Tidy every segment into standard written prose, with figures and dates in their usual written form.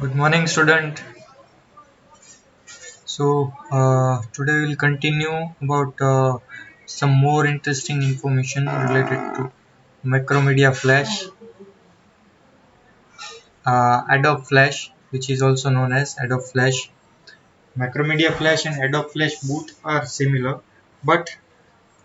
Good morning, student. Today we'll continue about some more interesting information related to Macromedia Flash, Adobe Flash, which is also known as Adobe Flash. Macromedia Flash and Adobe Flash both are similar, but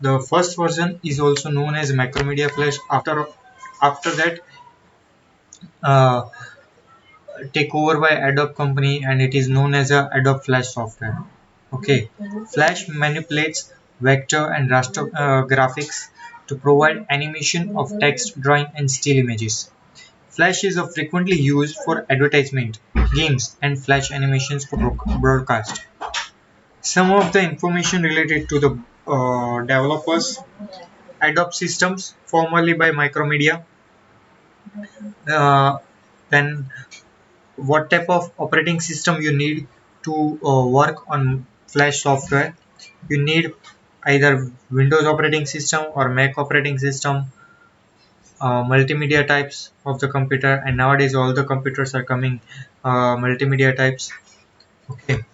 the first version is also known as Macromedia Flash. After that, uh, take over by Adobe company, and it is known as a Adobe Flash software. Okay, Flash manipulates vector and raster graphics to provide animation of text, drawing, and still images. Flash is frequently used for advertisement, games, and Flash animations for broadcast. Some of the information related to the developers, Adobe Systems, formerly by Micromedia, uh, then what type of operating system you need to work on Flash software. You need either Windows operating system or Mac operating system, multimedia types of the computer, and nowadays all the computers are coming multimedia types. Okay,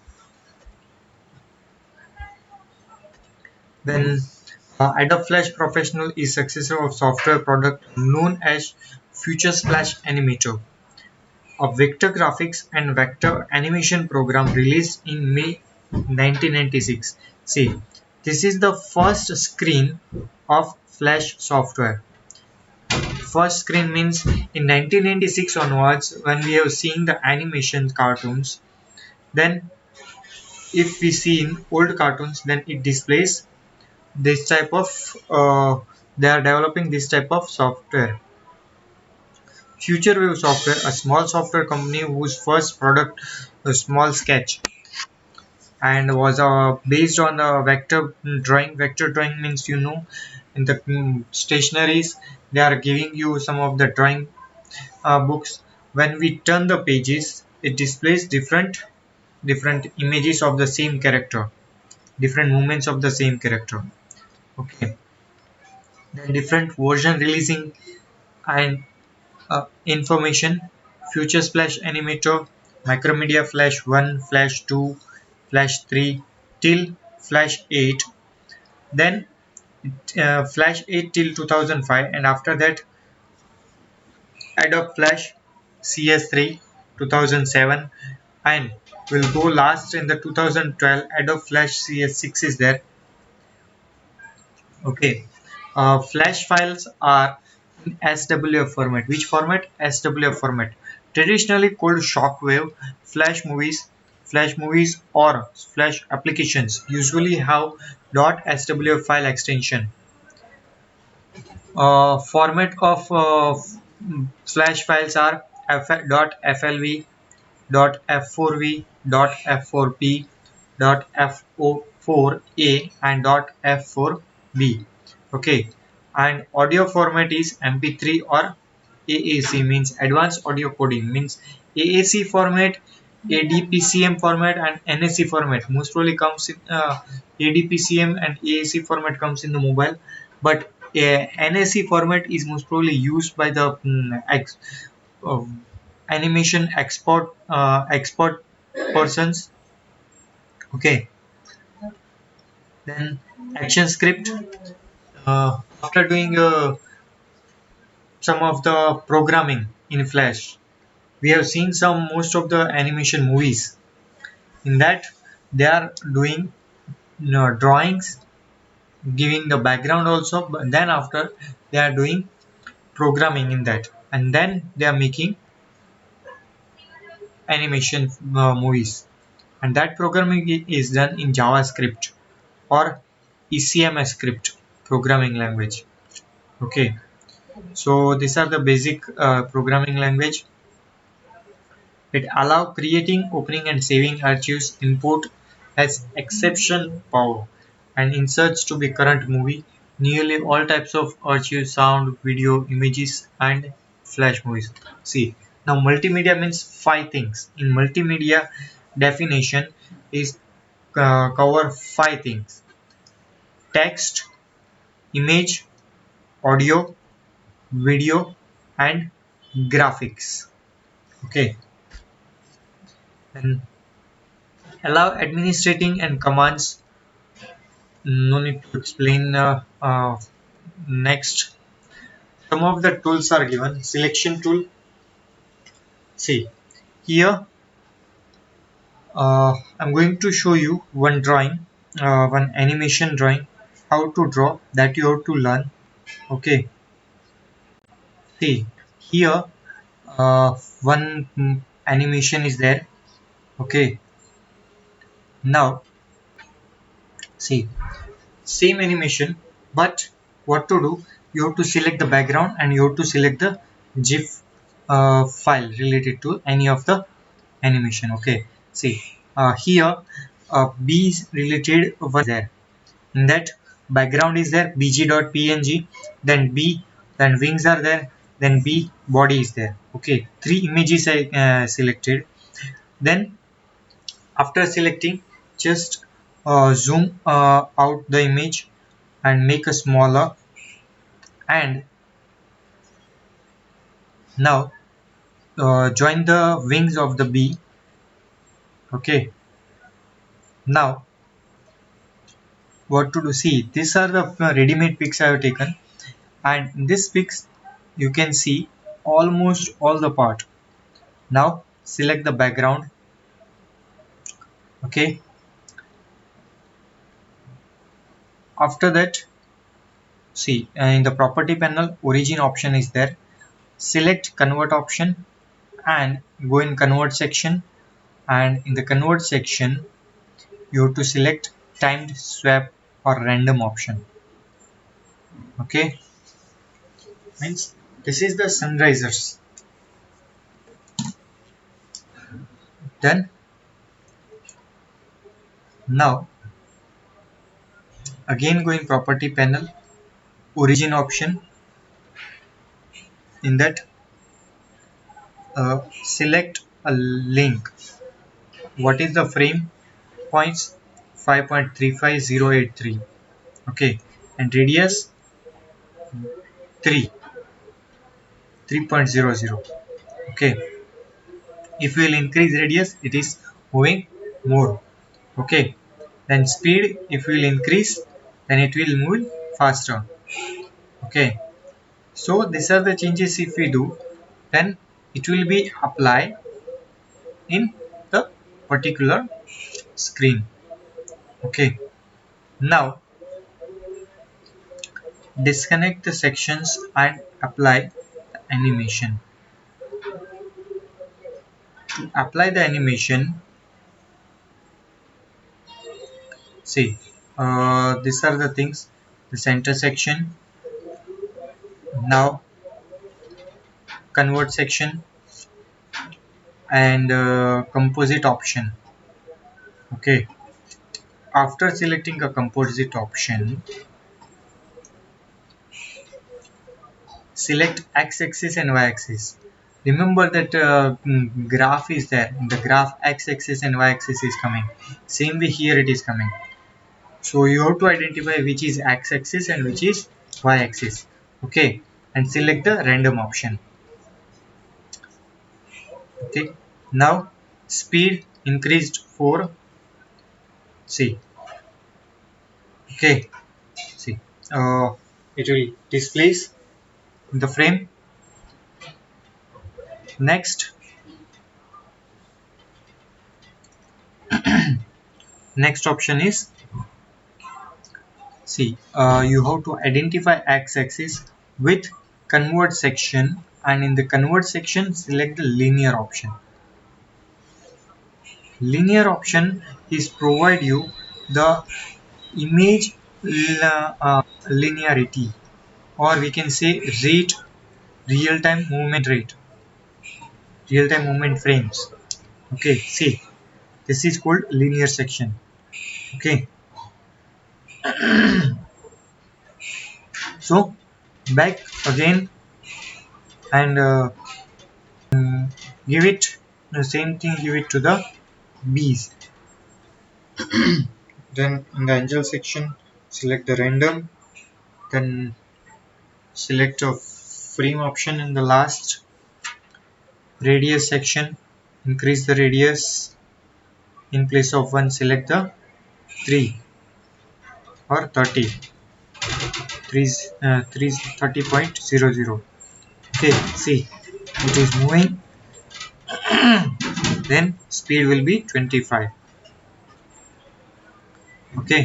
then Adobe Flash Professional is successor of software product known as Future Splash Animator, a vector graphics and vector animation program released in May 1996. See, this is the first screen of Flash software. First screen means in 1996 onwards, when we have seen the animation cartoons, then if we see in old cartoons, then it displays this type of they are developing this type of software. Future Wave Software, a small software company whose first product, a small sketch, and was based on the vector drawing. Vector drawing means, in the stationaries they are giving you some of the drawing books. When we turn the pages, it displays different images of the same character, different movements of the same character. Okay, then different version releasing and information. Future Splash Animator, Macromedia Flash 1, Flash 2, Flash 3 till Flash 8, then Flash 8 till 2005, and after that Adobe Flash CS3 2007, and will go last in the 2012 Adobe Flash CS6 is there. Okay, Flash files are in SWF format. Which format? SWF format. Traditionally called shockwave, Flash movies or Flash applications usually have .swf file extension. Format of Flash files are .flv, .f4v, .f4p, .f4a, and .f4b. Okay, and audio format is MP3 or AAC, means advanced audio coding, means AAC format, ADPCM format, and NAC format most probably comes in ADPCM and AAC format comes in the mobile, but NAC format is most probably used by the uh, animation export persons. Okay, then action script. After doing some of the programming in Flash, we have seen some most of the animation movies. In that, they are doing drawings, giving the background also, but then after they are doing programming in that, and then they are making animation movies, and that programming is done in JavaScript or ECMS script programming language. Okay, so these are the basic programming language. It allow creating, opening, and saving archives. Import has exception power and inserts to be current movie. Nearly all types of archives, sound, video, images, and Flash movies. See, now multimedia means five things. In multimedia definition is cover five things: text, image, audio, video, and graphics. Okay, Then allow administrating and commands. No need to explain. Next, some of the tools are given. Selection tool. See here, I'm going to show you one drawing, one animation drawing, how to draw that you have to learn. Okay, see here, one animation is there. Okay, now see same animation, but what to do? You have to select the background and you have to select the GIF file related to any of the animation. Okay, see here, B is related one there. In that background is there, bg.png, then B, then wings are there, then B, body is there. Okay, three images I selected. Then after selecting, just zoom out the image and make a smaller. And now join the wings of the bee. Okay, now what to do? See, these are the ready-made pics I have taken, and in this pics you can see almost all the part. Now select the background. Okay, after that, see in the property panel, origin option is there. Select convert option and go in convert section, and in the convert section you have to select timed swap or random option. Okay, means this is the sunrisers. Then now again go in property panel, origin option. In that select a link. What is the frame points? 5.35083. Okay, and radius 3 3.00. Okay, if we will increase radius, it is moving more. Okay, then speed, if we will increase, then it will move faster. Okay, so these are the changes. If we do, then it will be applied in the particular screen. Okay, now disconnect the sections and apply the animation. To apply the animation, see these are the things. The center section, now convert section, and composite option. Okay, after selecting a composite option, select x-axis and y-axis. Remember that graph is there. In the graph, x-axis and y-axis is coming. Same way here it is coming. So you have to identify which is x-axis and which is y-axis. Okay, and select the random option. Okay, now speed increased 4. See, okay, see, it will displace in the frame. Next, next option is, see, you have to identify x-axis with convert section, and in the convert section select the linear option. Linear option is provide you the image linearity, or we can say rate, real-time movement rate, real-time movement frames. Okay, see, this is called linear section. Okay, so back again and give it the same thing, give it to the bees. Then in the angel section select the random, then select a frame option. In the last radius section, increase the radius, in place of 1 select the 3 or 30. 3 is 30.00. Okay, see, it is moving. Then speed will be 25. Okay,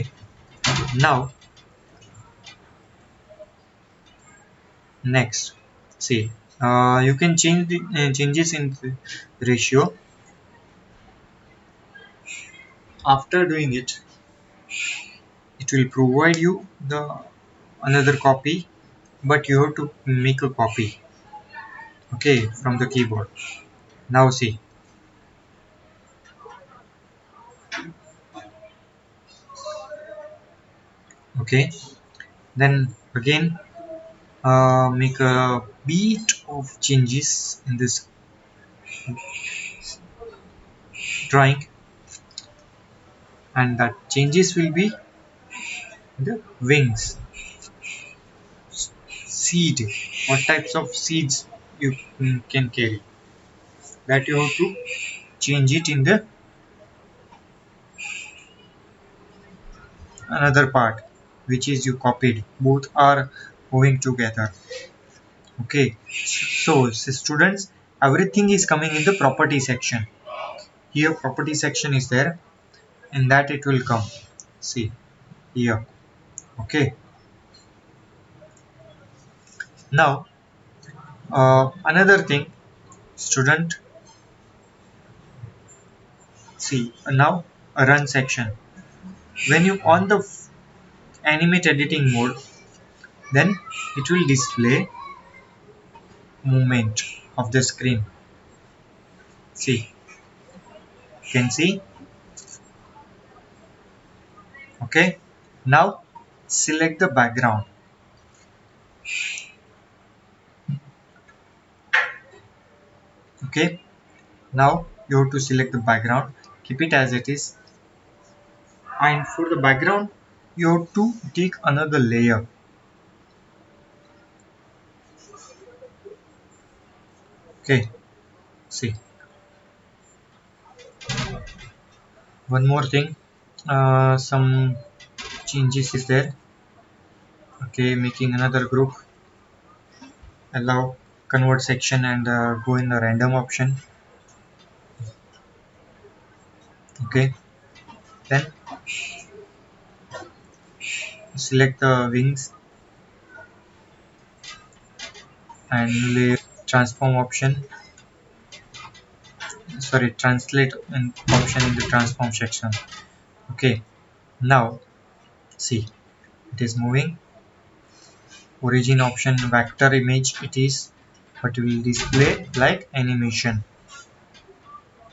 now next, see, you can change the changes in the ratio. After doing it, it will provide you the another copy, but you have to make a copy, okay, from the keyboard. Now see, okay, then again make a bit of changes in this drawing, and that changes will be the wings, seed, what types of seeds you can carry, that you have to change it in the another part which is you copied, both are moving together. Okay, so students, everything is coming in the property section. Here property section is there, and that it will come, see here. Okay, now another thing, student, see now a run section. When you on the animate editing mode, then it will display movement of the screen. See, you can see. Okay, now select the background. Okay, now you have to select the background, keep it as it is, and for the background you have to take another layer. Okay, see, one more thing, some changes is there. Okay, making another group, allow convert section, and go in the random option. Okay, then select the wings and layer transform option, sorry, translate an option in the transform section. Okay, now see, it is moving. Origin option vector image it is, but it will display like animation.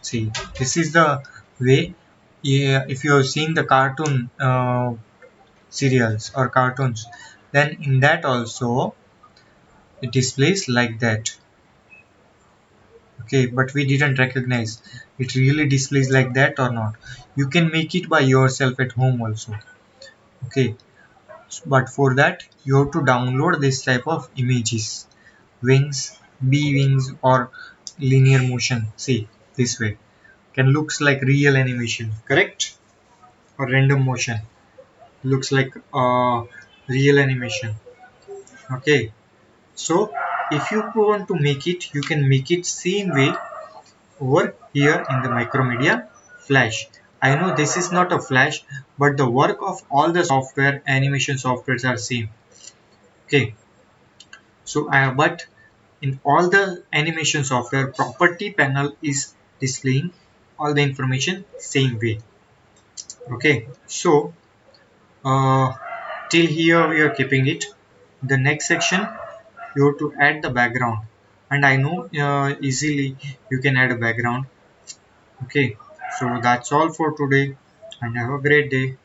See, this is the way. Yeah, if you have seen the cartoon serials or cartoons, then in that also it displays like that. Okay, but we didn't recognize it really displays like that or not. You can make it by yourself at home also. Okay, but for that you have to download this type of images, wings, bee wings, or linear motion. See, this way can looks like real animation, correct, or random motion looks like real animation. Okay, so if you want to make it, you can make it same way over here in the Macromedia Flash. I know this is not a Flash, but the work of all the software, animation softwares are same. Okay, so but in all the animation software, property panel is displaying all the information same way. Okay, so uh, till here we are keeping it. The next section you have to add the background, and I know easily you can add a background. Okay, so that's all for today, and have a great day.